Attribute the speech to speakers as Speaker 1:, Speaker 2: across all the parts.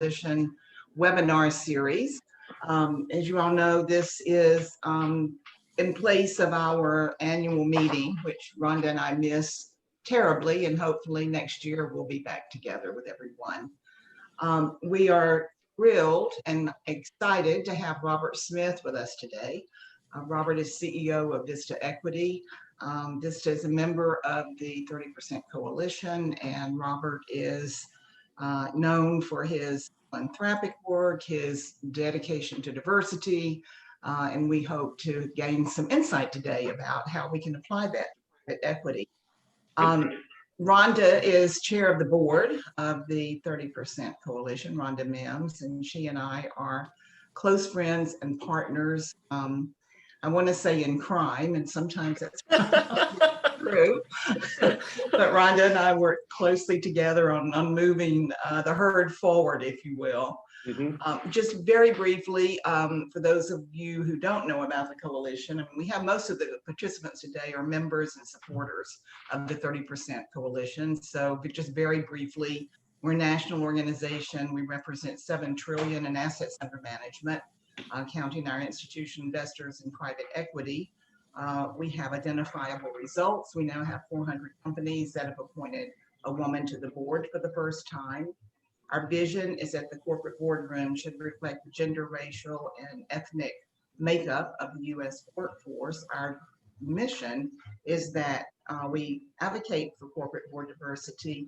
Speaker 1: Coalition webinar series. As you all know, this is in place of our annual meeting, which Rhonda and I miss terribly, and hopefully next year we'll be back together with everyone. We are thrilled and excited to have Robert Smith with us today. Robert is CEO of Vista Equity. Vista is a member of the 30% Coalition, and Robert is known for his philanthropic work, his dedication to diversity, and we hope to gain some insight today about how we can apply that at equity. Rhonda is chair of the board of the 30% Coalition, Rhonda Mims, and she and I are close friends and partners. I want to say in crime, and sometimes that's true, but Rhonda and I work closely together on moving the herd forward, if you will. Just very briefly, for those of you who don't know about the coalition, I mean, we have most of the participants today are members and supporters of the 30% Coalition. So just very briefly, we're a national organization. We represent $7 trillion in assets under management, counting our institutional investors in private equity. We have identifiable results. We now have 400 companies that have appointed a woman to the board for the first time. Our vision is that the corporate boardroom should reflect the gender, racial, and ethnic makeup of the U.S. workforce. Our mission is that we advocate for corporate board diversity,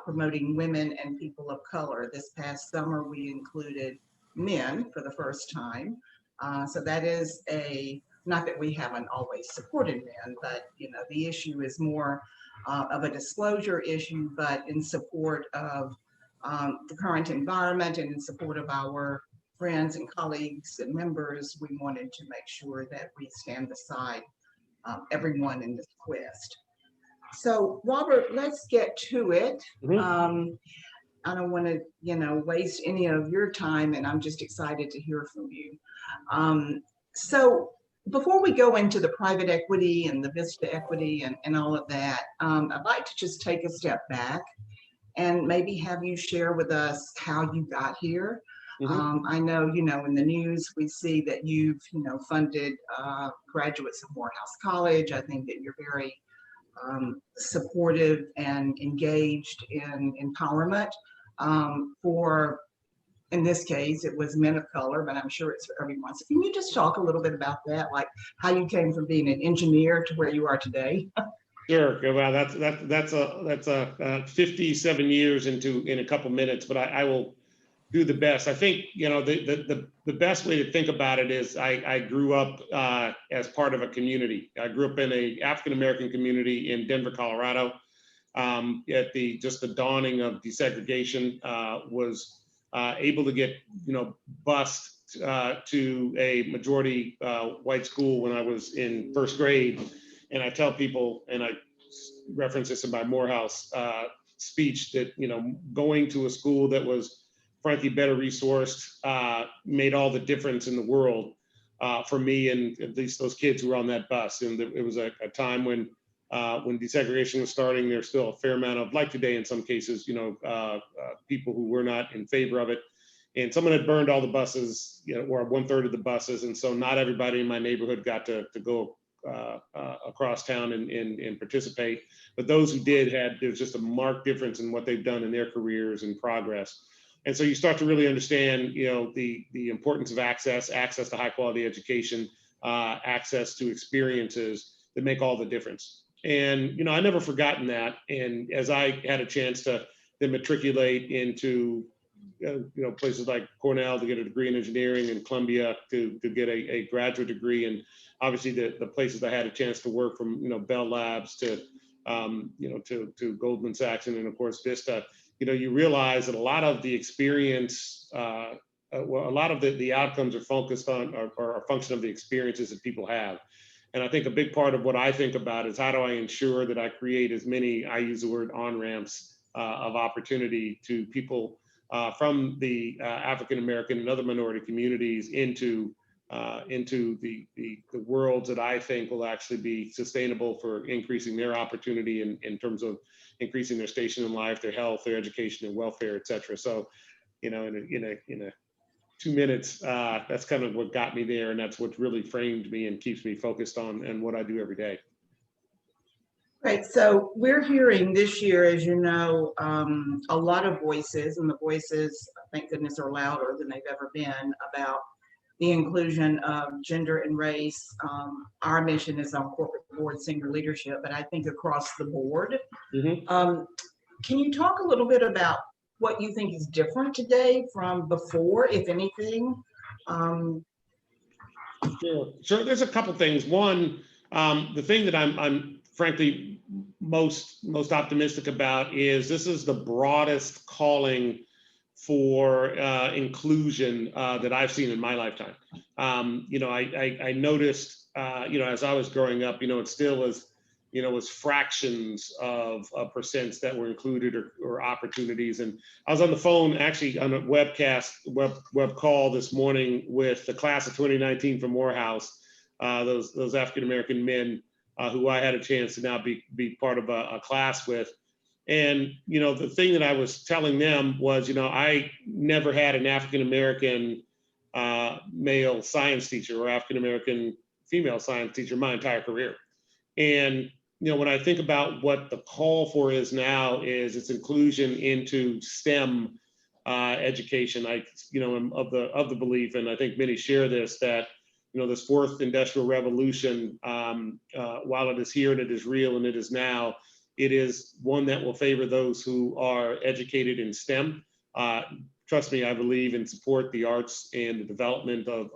Speaker 1: promoting women and people of color. This past summer, we included men for the first time. So that is not that we haven't always supported men, but the issue is more of a disclosure issue, but in support of the current environment and in support of our friends and colleagues and members, we wanted to make sure that we stand beside everyone in this quest. So Robert, let's get to it. I don't want to, waste any of your time, and I'm just excited to hear from you. So before we go into the private equity and the Vista equity and all of that, I'd like to just take a step back and maybe have you share with us how you got here. I know, in the news, we see that you've, funded graduates of Morehouse College. I think that you're very supportive and engaged in empowerment for, in this case, it was men of color, but I'm sure it's for everyone. So can you just talk a little bit about that, like how you came from being an engineer to where you are today?
Speaker 2: Sure. Well, that's a 57 years in a couple minutes, but I will do the best. I think the best way to think about it is I grew up as part of a community. I grew up in a African American community in Denver, Colorado. At just the dawning of desegregation, was able to get bused to a majority white school when I was in first grade. And I tell people, and I reference this in my Morehouse speech, that going to a school that was frankly better resourced made all the difference in the world for me and at least those kids who were on that bus. And it was a time when desegregation was starting. There's still a fair amount of, like today in some cases, people who were not in favor of it. And someone had burned all the buses, or 1/3 of the buses, and so not everybody in my neighborhood got to go across town and participate, but those who did there's just a marked difference in what they've done in their careers and progress. And so you start to really understand, the importance of access to high quality education, access to experiences that make all the difference. And I never forgotten that. And as I had a chance to then matriculate into places like Cornell to get a degree in engineering, and Columbia to get a graduate degree, and obviously the places I had a chance to work, from Bell Labs to Goldman Sachs, and then of course Vista, you realize that a lot of the experience, a lot of the outcomes are focused on or a function of the experiences that people have. And I think a big part of what I think about is how do I ensure that I create as many, I use the word on-ramps of opportunity to people from the African American and other minority communities into the worlds that I think will actually be sustainable for increasing their opportunity in terms of increasing their station in life, their health, their education and welfare, et cetera. So in a 2 minutes. That's kind of what got me there, and that's what really framed me and keeps me focused on and what I do every day.
Speaker 1: Right, so we're hearing this year, as you know, a lot of voices, and the voices, thank goodness, are louder than they've ever been about the inclusion of gender and race. Our mission is on corporate board senior leadership, but I think across the board.
Speaker 2: Mm-hmm.
Speaker 1: Can you talk a little bit about what you think is different today from before, if anything?
Speaker 2: Sure. There's a couple things. One, the thing that I'm frankly most optimistic about is this is the broadest calling for inclusion that I've seen in my lifetime. I noticed, as I was growing up, it still was fractions of percents that were included or opportunities. And I was on the phone actually on a web call this morning with the class of 2019 from Morehouse, those African-American men who I had a chance to now be part of a class with. And, the thing that I was telling them was, I never had an African-American male science teacher or African-American female science teacher my entire career. And, when I think about what the call for is now is its inclusion into STEM education. I, am of the belief, and I think many share this, that, this fourth industrial revolution, while it is here and it is real and it is now, it is one that will favor those who are educated in STEM. Trust me, I believe and support the arts and the development of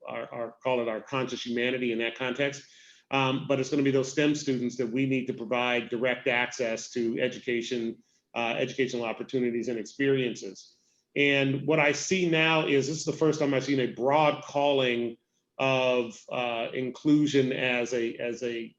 Speaker 2: our conscious humanity in that context. But it's going to be those STEM students that we need to provide direct access to education, educational opportunities and experiences. And what I see now is this is the first time I've seen a broad calling of inclusion as a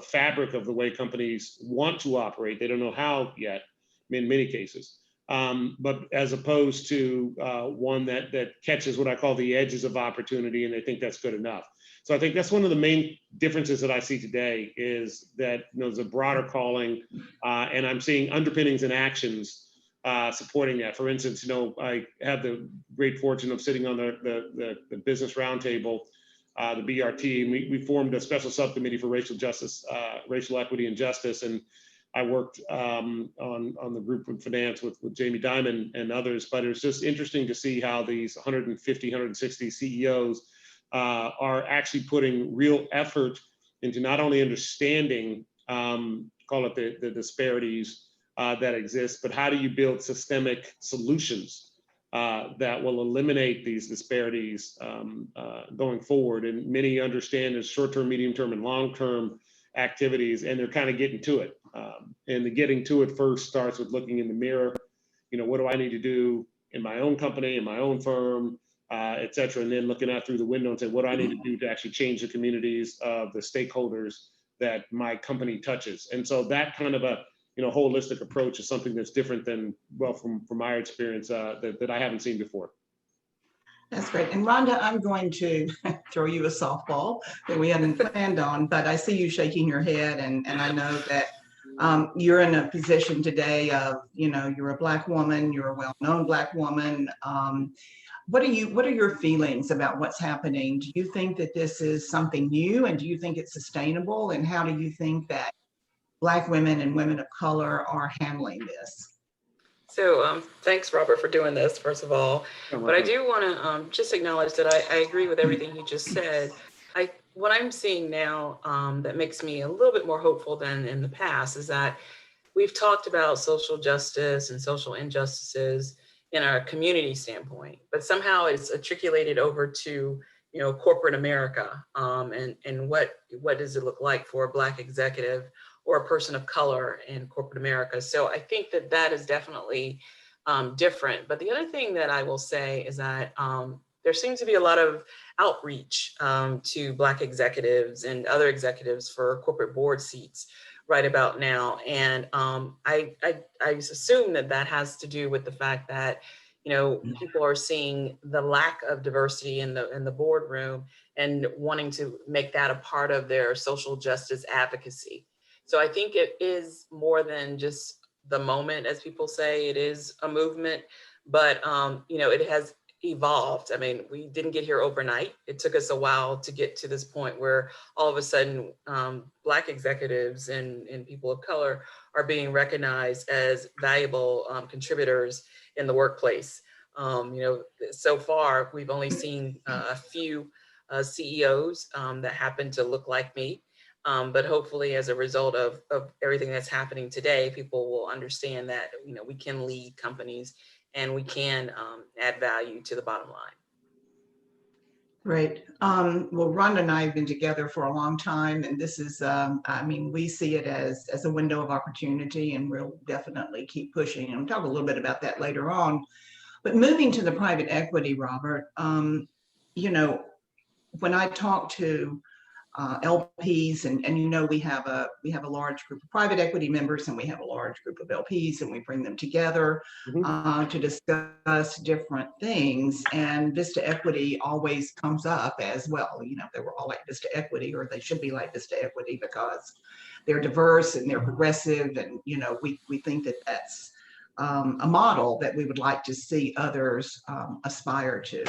Speaker 2: fabric of the way companies want to operate. They don't know how yet, in many cases, but as opposed to one that catches what I call the edges of opportunity, and they think that's good enough. So I think that's one of the main differences that I see today is that there's a broader calling, and I'm seeing underpinnings and actions supporting that. For instance, I have the great fortune of sitting on the business roundtable, the BRT, and we formed a special subcommittee for racial justice, racial equity and justice, and I worked on the group in finance with Jamie Dimon and others. But it's just interesting to see how these 150, 160 CEOs are actually putting real effort into not only understanding, call it the disparities that exist, but how do you build systemic solutions that will eliminate these disparities going forward? And many understand as short-term, medium-term, and long-term activities, and they're kind of getting to it. And the getting to it first starts with looking in the mirror. What do I need to do in my own company, in my own firm, et cetera, and then looking out through the window and saying, what do I need to do to actually change the communities of the stakeholders that my company touches? And so that kind of a holistic approach is something that's different than, well, from my experience, that I haven't seen before.
Speaker 1: That's great. And Rhonda, I'm going to throw you a softball that we hadn't planned on, but I see you shaking your head, and I know that you're in a position today of, you're a Black woman, you're a well-known Black woman. What are your feelings about what's happening? Do you think that this is something new, and do you think it's sustainable? And how do you think that Black women and women of color are handling this?
Speaker 3: So thanks, Robert, for doing this, first of all. But I do want to just acknowledge that I agree with everything you just said. What I'm seeing now that makes me a little bit more hopeful than in the past is that we've talked about social justice and social injustices in our community standpoint, but somehow it's articulated over to corporate America, and what does it look like for a Black executive or a person of color in corporate America. So I think that is definitely different. But the other thing that I will say is that there seems to be a lot of outreach to Black executives and other executives for corporate board seats right about now. And I assume that has to do with the fact that people are seeing the lack of diversity in the boardroom and wanting to make that a part of their social justice advocacy. So I think it is more than just the moment, as people say, it is a movement, but it has evolved. I mean, we didn't get here overnight. It took us a while to get to this point where all of a sudden Black executives and people of color are being recognized as valuable contributors in the workplace. So far, we've only seen a few CEOs that happen to look like me. But hopefully, as a result of everything that's happening today, people will understand that, we can lead companies and we can add value to the bottom line.
Speaker 1: Great. Well, Rhonda and I have been together for a long time, and this is, we see it as a window of opportunity, and we'll definitely keep pushing. And we'll talk a little bit about that later on. But moving to the private equity, Robert, when I talk to LPs, and we have a large group of private equity members, and we have a large group of LPs, and we bring them together to discuss different things. And Vista Equity always comes up as well. They were all like Vista Equity, or they should be like Vista Equity, because they're diverse and they're progressive, and we think that that's a model that we would like to see others aspire to.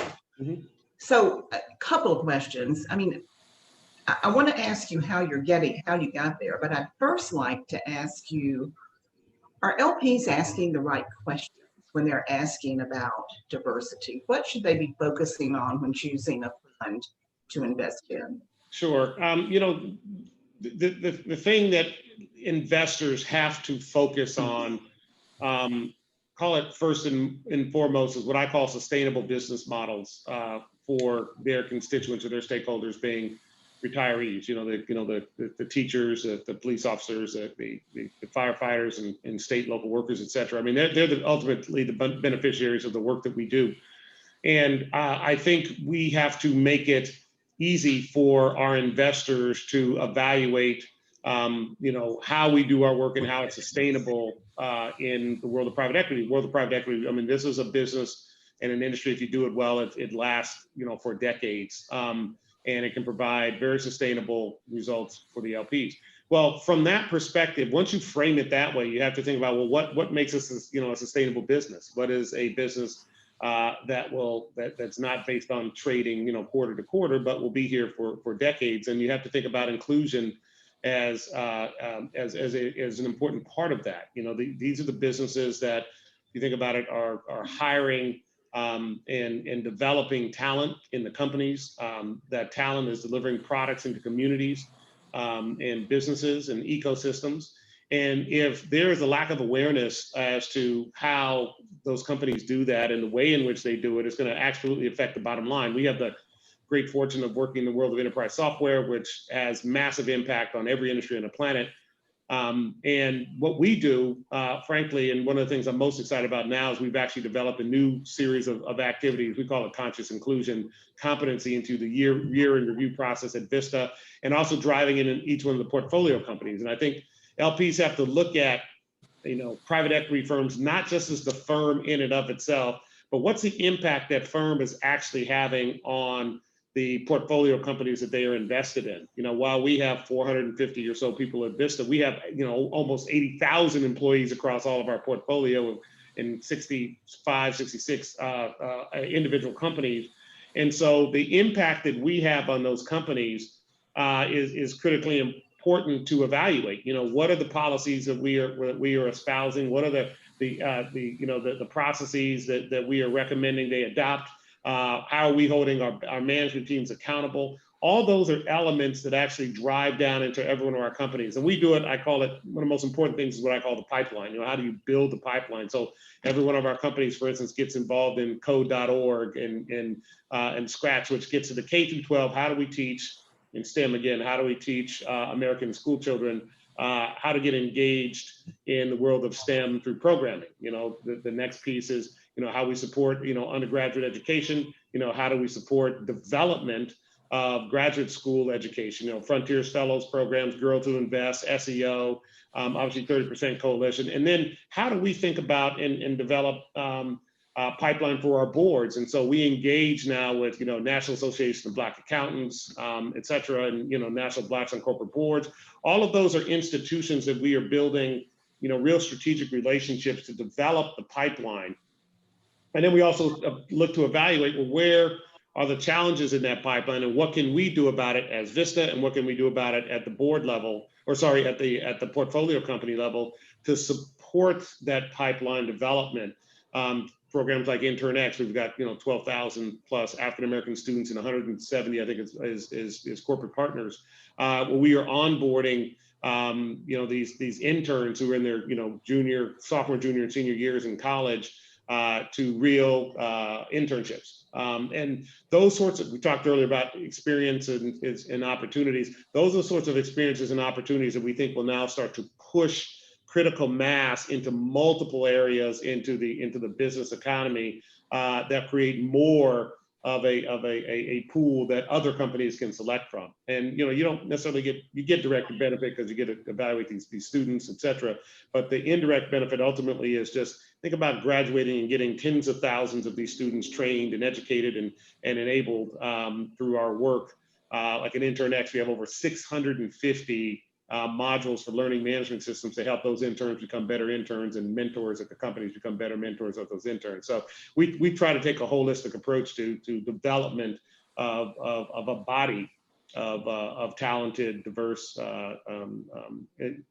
Speaker 1: So a couple of questions. I want to ask you how you got there, but I'd first like to ask you, are LPs asking the right questions when they're asking about diversity? What should they be focusing on when choosing a fund to invest in?
Speaker 2: Sure. The thing that investors have to focus on, call it first and foremost, is what I call sustainable business models for their constituents or their stakeholders, being retirees, the teachers, the police officers, the firefighters, and state and local workers, et cetera. They're ultimately the beneficiaries of the work that we do. And I think we have to make it easy for our investors to evaluate, how we do our work and how it's sustainable in the world of private equity. This is a business and an industry, if you do it well, it lasts, for decades. And it can provide very sustainable results for the LPs. Well, from that perspective, once you frame it that way, you have to think about, well, what makes us, a sustainable business? What is a business that's not based on trading, quarter to quarter, but will be here for decades? And you have to think about inclusion as an important part of that. These are the businesses that, if you think about it, are hiring and developing talent in the companies. That talent is delivering products into communities and businesses and ecosystems. And if there is a lack of awareness as to how those companies do that and the way in which they do it, it's going to absolutely affect the bottom line. We have the great fortune of working in the world of enterprise software, which has massive impact on every industry on the planet. And what we do, frankly, and one of the things I'm most excited about now, is we've actually developed a new series of activities. We call it conscious inclusion, competency into the year in review process at Vista, and also driving it in each one of the portfolio companies. And I think LPs have to look at, private equity firms, not just as the firm in and of itself, but what's the impact that firm is actually having on the portfolio companies that they are invested in. While we have 450 or so people at Vista, we have, almost 80,000 employees across all of our portfolio in 65, 66 individual companies. And so the impact that we have on those companies is critically important to evaluate. What are the policies that we are espousing? What are the processes that we are recommending they adopt? How are we holding our management teams accountable? All those are elements that actually drive down into every one of our companies. And we do it, I call it, one of the most important things is what I call the pipeline. How do you build the pipeline? So every one of our companies, for instance, gets involved in code.org and Scratch, which gets to the K through 12. How do we teach in STEM again? How do we teach American school children how to get engaged in the world of STEM through programming? The next piece is, how we support, undergraduate education. How do we support development of graduate school education? Frontiers Fellows programs, Girls Who Invest, SEO, obviously 30% Coalition. And then how do we think about and develop pipeline for our boards? And so we engage now with, National Association of Black Accountants, et cetera, and, National Blacks on Corporate Boards. All of those are institutions that we are building, real strategic relationships to develop the pipeline And then we also look to evaluate, well, where are the challenges in that pipeline, and what can we do about it as Vista, and what can we do about it at the board level, or sorry, at the portfolio company level, to support that pipeline development. Programs like InternX, we've got 12,000 plus African American students and 170, I think, is corporate partners. We are onboarding these interns who are in their sophomore, junior, and senior years in college to real internships. And those sorts of, we talked earlier about experience and opportunities. Those are the sorts of experiences and opportunities that we think will now start to push critical mass into multiple areas into the business economy that create more of a pool that other companies can select from. And you don't necessarily get direct benefit because you get to evaluate these students, et cetera. But the indirect benefit ultimately is just think about graduating and getting tens of thousands of these students trained and educated and enabled through our work. Like in InternX, we have over 650 modules for learning management systems to help those interns become better interns, and mentors at the companies become better mentors of those interns. So we try to take a holistic approach to development of a body of talented, diverse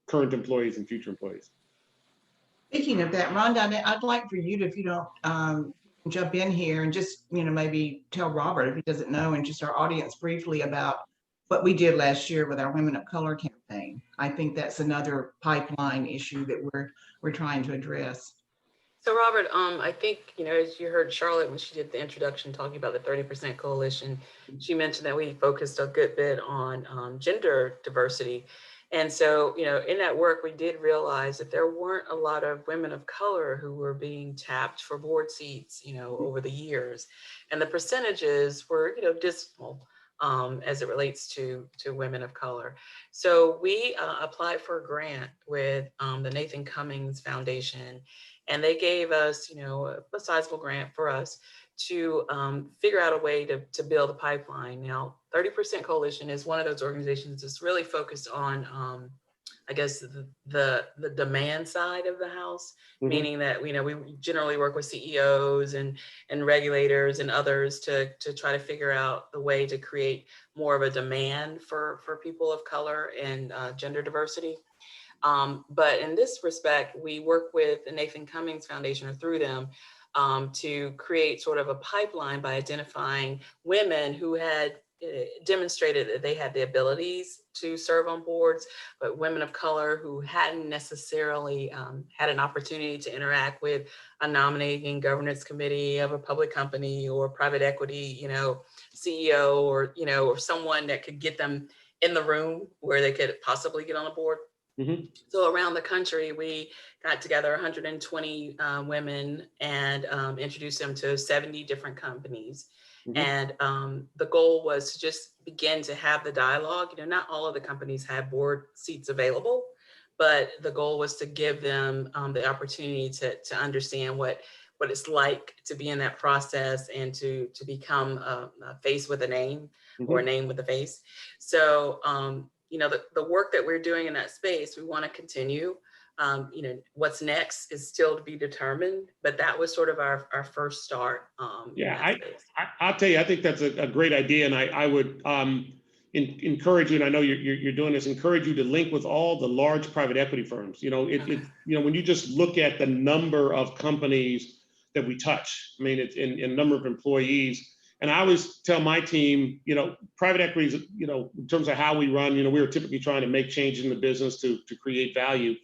Speaker 2: current employees and future employees.
Speaker 1: Speaking of that, Rhonda, I'd like for you to, if you don't jump in here and just, maybe tell Robert, if he doesn't know, and just our audience briefly about what we did last year with our Women of Color campaign. I think that's another pipeline issue that we're trying to address.
Speaker 3: So Robert, I think, as you heard Charlotte when she did the introduction talking about the 30% coalition, she mentioned that we focused a good bit on gender diversity. And so, in that work, we did realize that there weren't a lot of women of color who were being tapped for board seats, over the years. And the percentages were, dismal as it relates to women of color. So we applied for a grant with the Nathan Cummings Foundation, and they gave us, a sizable grant for us to figure out a way to build a pipeline. Now, 30% Coalition is one of those organizations that's really focused on, I guess, the demand side of the house, meaning that, we generally work with CEOs and regulators and others to try to figure out the way to create more of a demand for people of color and gender diversity. But in this respect, we work with the Nathan Cummings Foundation, or through them, to create sort of a pipeline by identifying women who had demonstrated that they had the abilities to serve on boards, but women of color who hadn't necessarily had an opportunity to interact with a nominating governance committee of a public company or private equity, CEO, or someone that could get them in the room where they could possibly get on a board. So around the country, we got together 120 women and introduced them to 70 different companies. And the goal was to just begin to have the dialogue. Not all of the companies had board seats available, but the goal was to give them the opportunity to understand what it's like to be in that process and to become a face with a name, or a name with a face. So, the work that we're doing in that space, we want to continue. What's next is still to be determined, but that was sort of our first start.
Speaker 2: I'll tell you, I think that's a great idea, and I would encourage you, and I know you're doing this, encourage you to link with all the large private equity firms. When you just look at the number of companies that we touch, I mean, it's in number of employees. And I always tell my team, private equities, in terms of how we run, we're typically trying to make changes in the business to create value.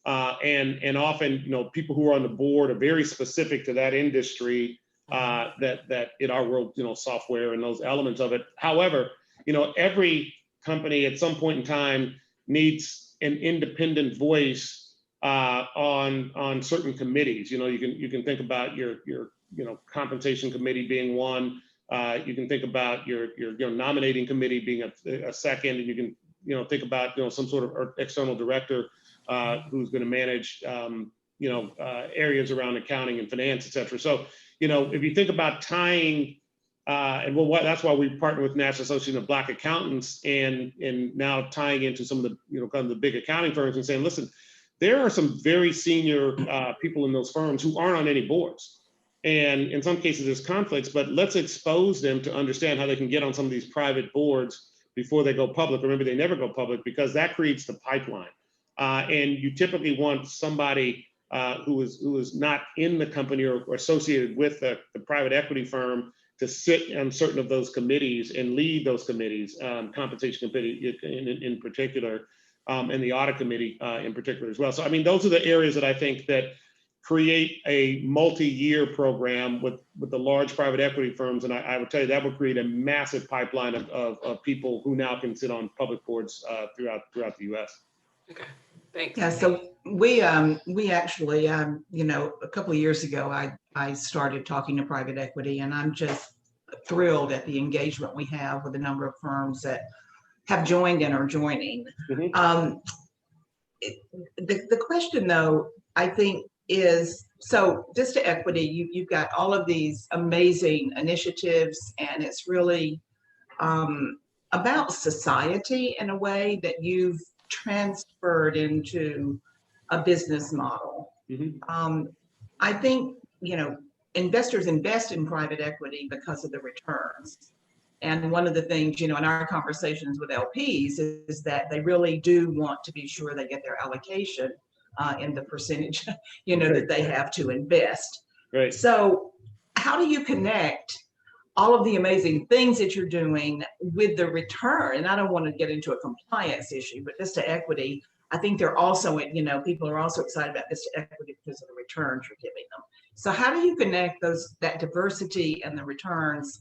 Speaker 2: And often, people who are on the board are very specific to that industry, that in our world, software and those elements of it. However, every company at some point in time needs an independent voice on certain committees. You can think about your compensation committee being one. You can think about your nominating committee being a second, and you can think about some sort of external director who's going to manage areas around accounting and finance, et cetera. So if you think about tying, that's why we partner with National Association of Black Accountants, and now tying into some of the kind of the big accounting firms and saying, listen, there are some very senior people in those firms who aren't on any boards. And in some cases there's conflicts, but let's expose them to understand how they can get on some of these private boards before they go public, or maybe they never go public, because that creates the pipeline. And you typically want somebody who is not in the company or associated with the private equity firm to sit on certain of those committees and lead those committees, compensation committee in particular, and the audit committee in particular as well. So I mean, those are the areas that I think that create a multi-year program with the large private equity firms. And I would tell you that will create a massive pipeline of people who now can sit on public boards throughout the US.
Speaker 3: Okay, thanks.
Speaker 1: Yeah, so we actually, you know, a couple of years ago, I started talking to private equity, and I'm just thrilled at the engagement we have with a number of firms that have joined and are joining.
Speaker 2: Mm-hmm.
Speaker 1: The question, though, I think is, so Vista Equity, you've got all of these amazing initiatives, and it's really about society in a way that you've transferred into a business model.
Speaker 2: Mm-hmm.
Speaker 1: I think, you know, investors invest in private equity because of the returns. And one of the things, you know, in our conversations with LPs is that they really do want to be sure they get their allocation in the percentage, you know, that they have to invest.
Speaker 2: Right.
Speaker 1: So how do you connect all of the amazing things that you're doing with the return? And I don't want to get into a compliance issue, but Vista Equity, I think they're also, you know, people are also excited about Vista Equity because of the returns you're giving them. So how do you connect that diversity and the returns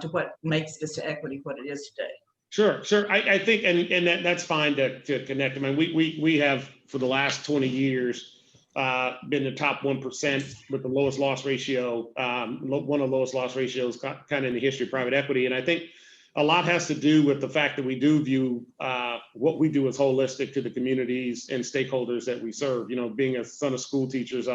Speaker 1: to what makes Vista Equity what it is today?
Speaker 2: Sure. I think, and that's fine to connect. I mean, we have for the last 20 years been the top 1% with the lowest loss ratio, one of the lowest loss ratios kind of in the history of private equity. And I think a lot has to do with the fact that we do view what we do as holistic to the communities and stakeholders that we serve. You know, being a son of school teachers,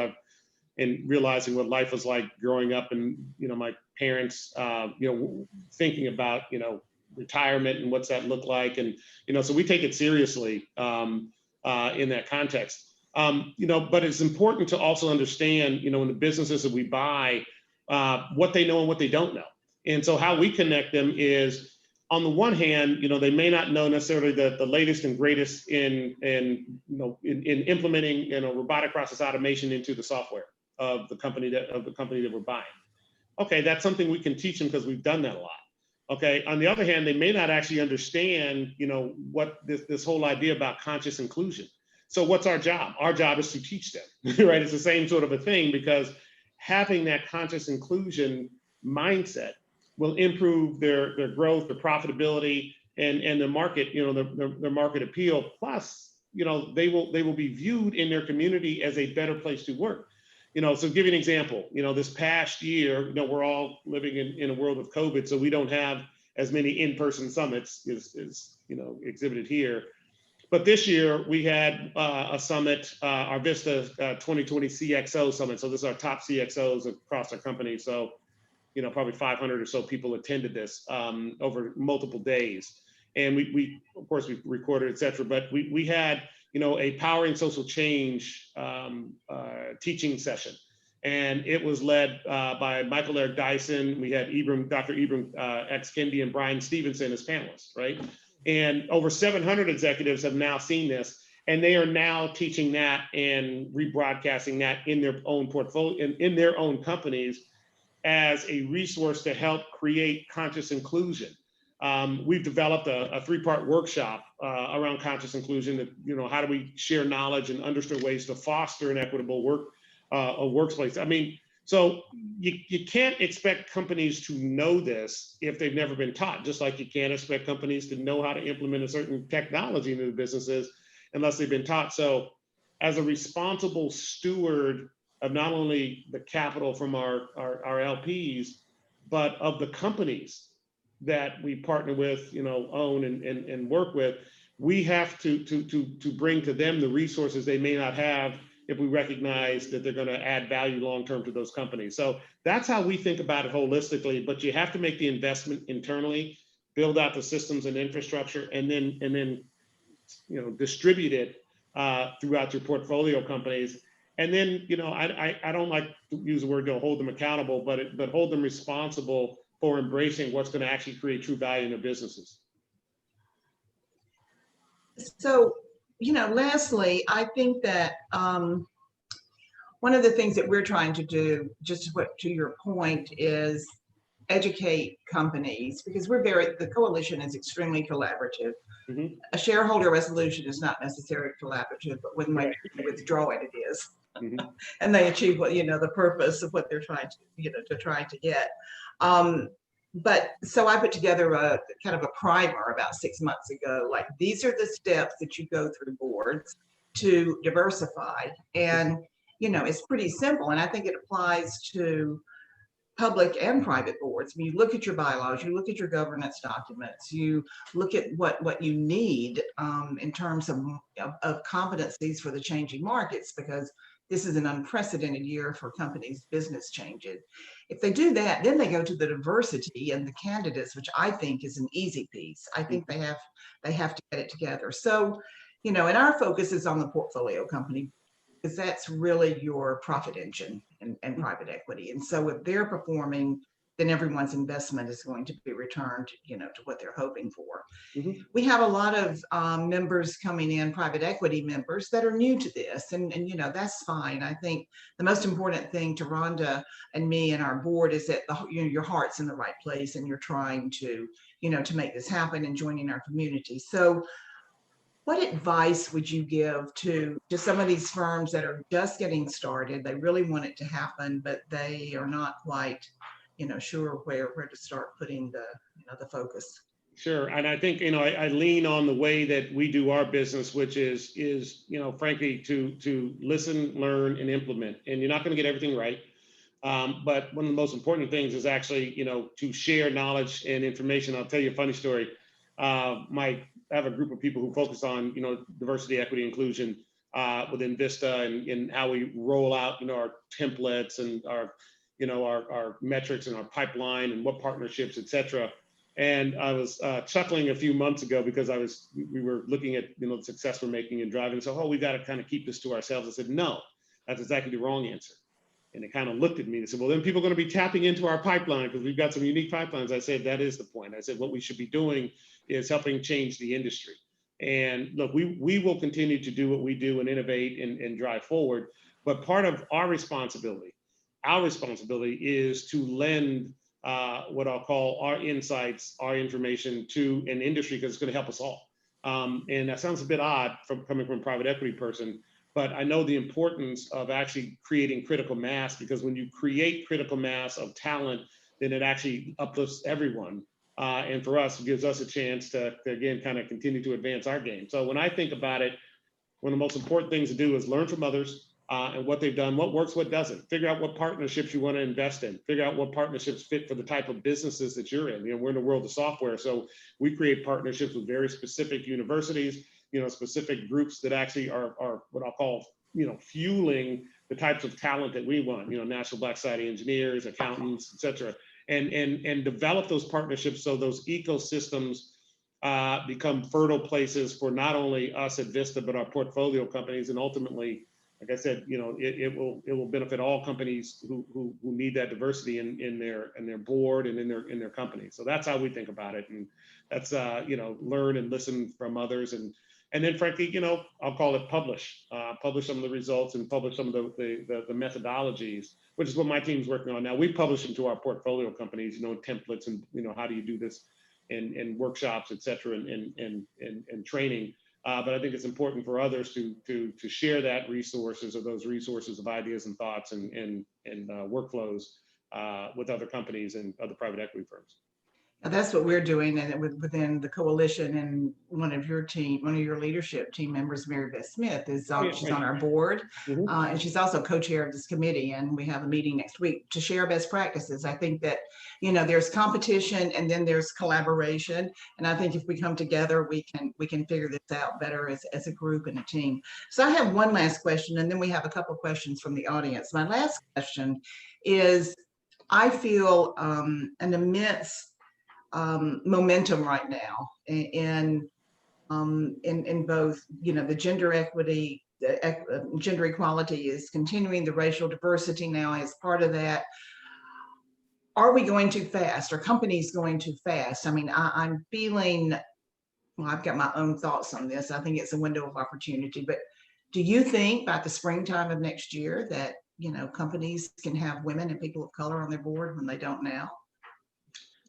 Speaker 2: and realizing what life was like growing up, and, you know, my parents, you know, thinking about, you know, retirement and what's that look like. And, you know, so we take it seriously in that context. You know, but it's important to also understand, you know, in the businesses that we buy, what they know and what they don't know. And so how we connect them is, on the one hand, you know, they may not know necessarily the latest and greatest in implementing, you know, robotic process automation into the software of the company that we're buying. Okay, that's something we can teach them because we've done that a lot. Okay. On the other hand, they may not actually understand, you know, what this whole idea about conscious inclusion. So what's our job? Our job is to teach them, right? It's the same sort of a thing, because having that conscious inclusion mindset will improve their growth, their profitability, and the market, you know, their market appeal. Plus, you know, they will be viewed in their community as a better place to work. You know, so give you an example. You know, this past year, you know, we're all living in a world of COVID, so we don't have as many in-person summits as you know, exhibited here. But this year we had a summit, our Vista 2020 CXO summit. So this is our top CXOs across our company. So, you know, probably 500 or so people attended this over multiple days. And we of course, we recorded, et cetera, but we had, you know, a powering social change teaching session. And it was led by Michael Eric Dyson. We had Dr. Ibram X. Kendi and Brian Stevenson as panelists, right? And over 700 executives have now seen this, and they are now teaching that and rebroadcasting that in their own portfolio, in their own companies, as a resource to help create conscious inclusion. We've developed a 3-part workshop around conscious inclusion. That, you know, how do we share knowledge and understand ways to foster an equitable workplace? I mean, so you can't expect companies to know this if they've never been taught, just like you can't expect companies to know how to implement a certain technology into the businesses unless they've been taught. So as a responsible steward of not only the capital from our LPs, but of the companies that we partner with, you know, own and work with, we have to bring to them the resources they may not have if we recognize that they're going to add value long-term to those companies. So that's how we think about it holistically, but you have to make the investment internally, build out the systems and infrastructure, and then you know, distribute it throughout your portfolio companies. And then, you know, I don't like to use the word, hold them accountable, but hold them responsible for embracing what's going to actually create true value in their businesses.
Speaker 1: So, you know, lastly, I think that one of the things that we're trying to do, just to your point, is educate companies, because the coalition is extremely collaborative.
Speaker 2: Mm-hmm.
Speaker 1: A shareholder resolution is not necessarily collaborative, but when they withdraw it, it is. Mm-hmm. And they achieve what, you know, the purpose of what they're trying to, you know, to get. But so I put together a kind of a primer about 6 months ago, like these are the steps that you go through boards to diversify. And, you know, it's pretty simple. And I think it applies to public and private boards. I mean, you look at your bylaws, you look at your governance documents, you look at what you need in terms of competencies for the changing markets, because this is an unprecedented year for companies' business changes. If they do that, then they go to the diversity and the candidates, which I think is an easy piece. I think they have to get it together. So, you know, and our focus is on the portfolio company, because that's really your profit engine and private equity. And so if they're performing, then everyone's investment is going to be returned, you know, to what they're hoping for. Mm-hmm. We have a lot of members coming in, private equity members, that are new to this, and you know, that's fine. I think the most important thing to Rhonda and me and our board is that you know, your heart's in the right place and you're trying to, you know, to make this happen and joining our community. So what advice would you give to some of these firms that are just getting started? They really want it to happen, but they are not quite, you know, sure where to start putting the, you know, the focus.
Speaker 2: Sure, and I think, you know, I lean on the way that we do our business, which is you know, frankly, to listen, learn, and implement. And you're not going to get everything right, but one of the most important things is actually, you know, to share knowledge and information. I'll tell you a funny story. I have a group of people who focus on, you know, diversity, equity, inclusion within Vista, and how we roll out, you know, our templates and our, you know, our metrics and our pipeline and what partnerships, et cetera. And I was chuckling a few months ago because we were looking at, you know, the success we're making and driving. So, oh, we got to kind of keep this to ourselves. I said, no, that's exactly the wrong answer. And they kind of looked at me and said, well, then people are going to be tapping into our pipeline because we've got some unique pipelines. I said, that is the point. I said, what we should be doing is helping change the industry. And look, we will continue to do what we do and innovate and drive forward. But part of our responsibility is to lend what I'll call our insights, our information to an industry, because it's going to help us all. And that sounds a bit odd coming from a private equity person, but I know the importance of actually creating critical mass, because when you create critical mass of talent, then it actually uplifts everyone. And for us, it gives us a chance to again, kind of continue to advance our game. So when I think about it, one of the most important things to do is learn from others and what they've done, what works, what doesn't. Figure out what partnerships you want to invest in. Figure out what partnerships fit for the type of businesses that you're in. You know, we're in the world of software, so we create partnerships with very specific universities, you know, specific groups that actually are what I'll call, you know, fueling the types of talent that we want. You know, National Black Society engineers, accountants, et cetera, and develop those partnerships so those ecosystems become fertile places for not only us at Vista, but our portfolio companies, and ultimately, like I said, you know, it will benefit all companies who need that diversity in their board and in their company. So that's how we think about it, and that's you know, learn and listen from others, and then frankly, you know, I'll call it publish some of the results and publish some of the methodologies, which is what my team's working on now. We publish them to our portfolio companies, you know, templates and, you know, how do you do this, and workshops, et cetera, and training. But I think it's important for others to share that resources, or those resources of ideas and thoughts and workflows with other companies and other private equity firms.
Speaker 1: Now, that's what we're doing, and within the coalition. And one of your leadership team members, Mary Beth Smith, is she's on our board, and she's also co-chair of this committee. And we have a meeting next week to share best practices. I think that, you know, there's competition and then there's collaboration, and I think if we come together, we can figure this out better as a group and a team. So I have one last question, and then we have a couple of questions from the audience. My last question is, I feel an immense momentum right now in both, you know, the gender equity gender equality is continuing, the racial diversity now is part of that. Are we going too fast? Are companies going too fast? I mean, I'm feeling, well, I've got my own thoughts on this. I think it's a window of opportunity, but do you think by the springtime of next year that, companies can have women and people of color on their board when they don't now?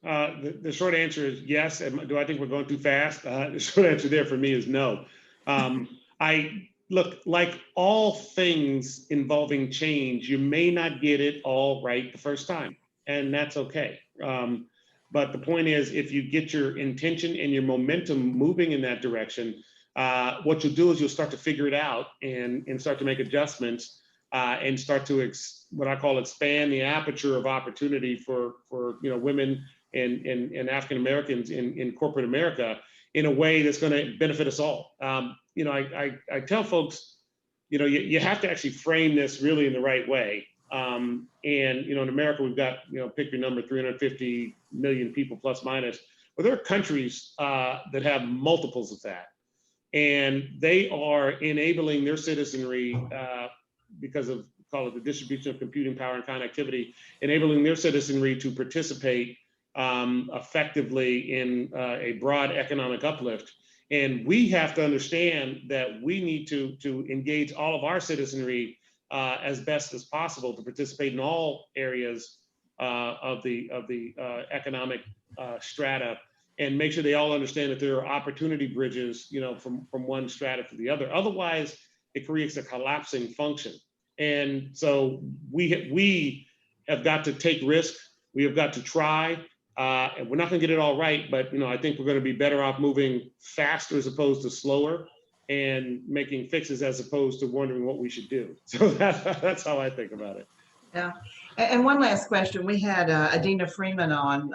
Speaker 2: The short answer is yes. And do I think we're going too fast? The short answer there for me is no. I look, like all things involving change, you may not get it all right the first time, and that's okay. But the point is, if you get your intention and your momentum moving in that direction, what you'll do is you'll start to figure it out and start to make adjustments and start to what I call expand the aperture of opportunity for women and African Americans in corporate America in a way that's going to benefit us all. I tell folks, you have to actually frame this really in the right way. In America, we've got, pick your number, 350 million people plus minus. But there are countries that have multiples of that. And they are enabling their citizenry because of, call it the distribution of computing power and connectivity, enabling their citizenry to participate effectively in a broad economic uplift. And we have to understand that we need to engage all of our citizenry as best as possible to participate in all areas of the economic strata, and make sure they all understand that there are opportunity bridges, from one strata to the other. Otherwise, it creates a collapsing function. And so we have got to take risk. We have got to try. And we're not going to get it all right, but I think we're going to be better off moving faster as opposed to slower, and making fixes as opposed to wondering what we should do. So that's how I think about it.
Speaker 1: Yeah. And one last question. We had Adina Freeman on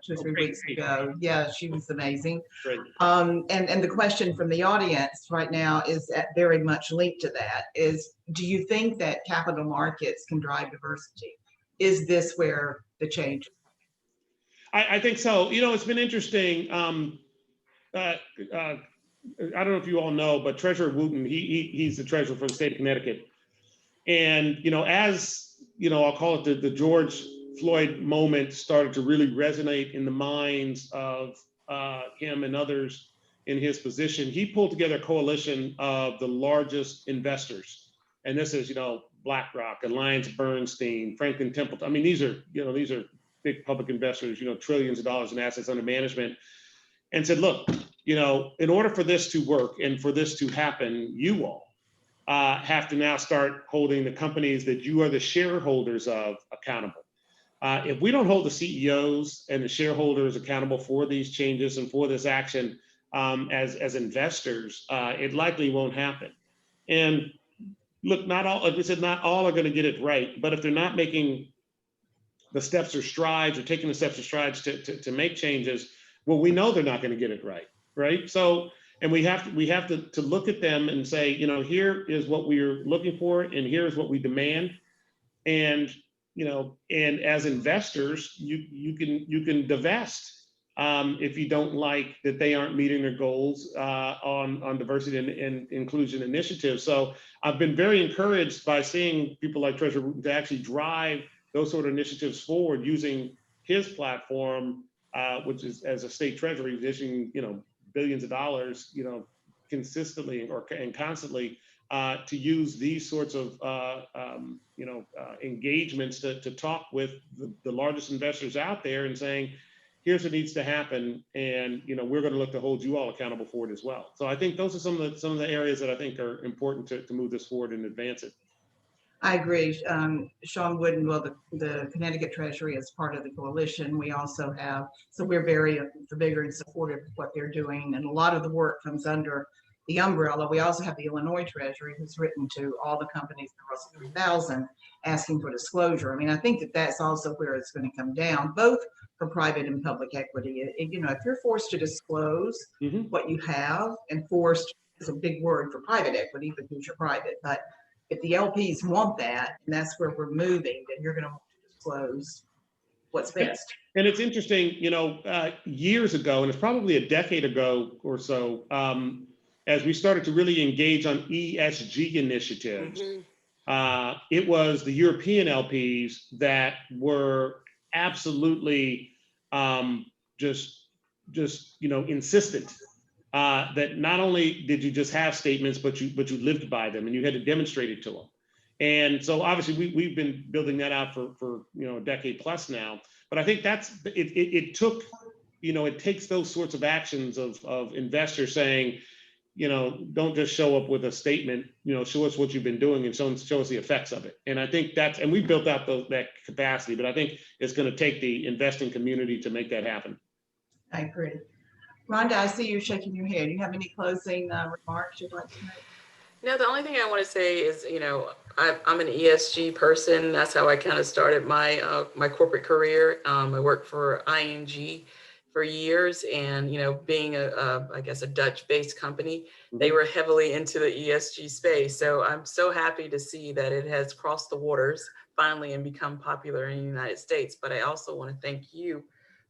Speaker 1: 2 or 3 weeks ago. Yeah, she was amazing.
Speaker 2: Great.
Speaker 1: And the question from the audience right now is very much linked to that, is do you think that capital markets can drive diversity? Is this where the change?
Speaker 2: I think so. It's been interesting. I don't know if you all know, but Treasurer Wooten, he's the treasurer for the state of Connecticut. And, as, I'll call it the George Floyd moment started to really resonate in the minds of him and others in his position. He pulled together a coalition of the largest investors. And this is, BlackRock, AllianceBernstein, Franklin Templeton. I mean, these are big public investors, trillions of dollars in assets under management, and said, look, in order for this to work and for this to happen, you all have to now start holding the companies that you are the shareholders of accountable. If we don't hold the CEOs and the shareholders accountable for these changes and for this action as investors, it likely won't happen. And look, not all, like we said, not all are going to get it right, but if they're not making the steps or strides or taking the steps or strides to make changes, well, we know they're not going to get it right? So, and we have to look at them and say, here is what we're looking for, and here's what we demand. And, and as investors, you can divest if you don't like that they aren't meeting their goals on diversity and inclusion initiatives. So I've been very encouraged by seeing people like Treasurer Wooten to actually drive those sort of initiatives forward using his platform, which is, as a state treasurer, he's issuing, billions of dollars, consistently and constantly to use these sorts of, engagements to talk with the largest investors out there and saying, here's what needs to happen, and we're going to look to hold you all accountable for it as well. So I think those are some of the areas that I think are important to move this forward and advance it.
Speaker 1: I agree. Sean Wooden, well, the Connecticut Treasury is part of the coalition. We also have, so we're very familiar and supportive of what they're doing. And a lot of the work comes under the umbrella. We also have the Illinois Treasury, who's written to all the companies in the Russell 3000 asking for disclosure. I mean, I think that that's also where it's going to come down, both for private and public equity. If you're forced to disclose what you have, and forced is a big word for private equity because you're private, but if the LPs want that, and that's where we're moving, then you're going to want to disclose what's best.
Speaker 2: And it's interesting, years ago, and it's probably a decade ago or so, as we started to really engage on ESG initiatives, it was the European LPs that were absolutely just insistent that not only did you just have statements, but you lived by them and you had to demonstrate it to them. And so obviously we've been building that out for a decade plus now. But I think it took, it takes those sorts of actions of investors saying, don't just show up with a statement, show us what you've been doing and show us the effects of it. And I think and we built out that capacity, but I think it's going to take the investing community to make that happen.
Speaker 1: I agree. Rhonda, I see you shaking your head. Do you have any closing remarks you'd like to make?
Speaker 3: No, the only thing I want to say is, I'm an ESG person. That's how I kind of started my my corporate career. I worked for ING for years, and being I guess a Dutch-based company, they were heavily into the ESG space. So I'm so happy to see that it has crossed the waters finally and become popular in the United States. But I also want to thank you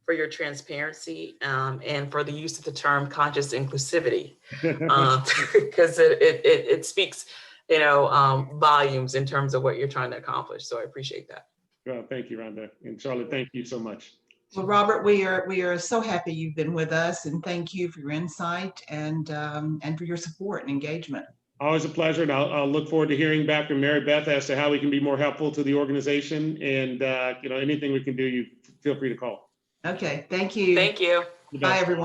Speaker 3: for your transparency and for the use of the term conscious inclusivity, because it speaks, volumes in terms of what you're trying to accomplish. So I appreciate that.
Speaker 2: Well, thank you, Rhonda. And Charlotte, thank you so much.
Speaker 1: Well, Robert, we are so happy you've been with us, and thank you for your insight and for your support and engagement.
Speaker 2: Always a pleasure, and I'll look forward to hearing back from Mary Beth as to how we can be more helpful to the organization. And anything we can do, you feel free to call.
Speaker 1: Okay, thank you.
Speaker 3: Thank you.
Speaker 1: Bye, everyone.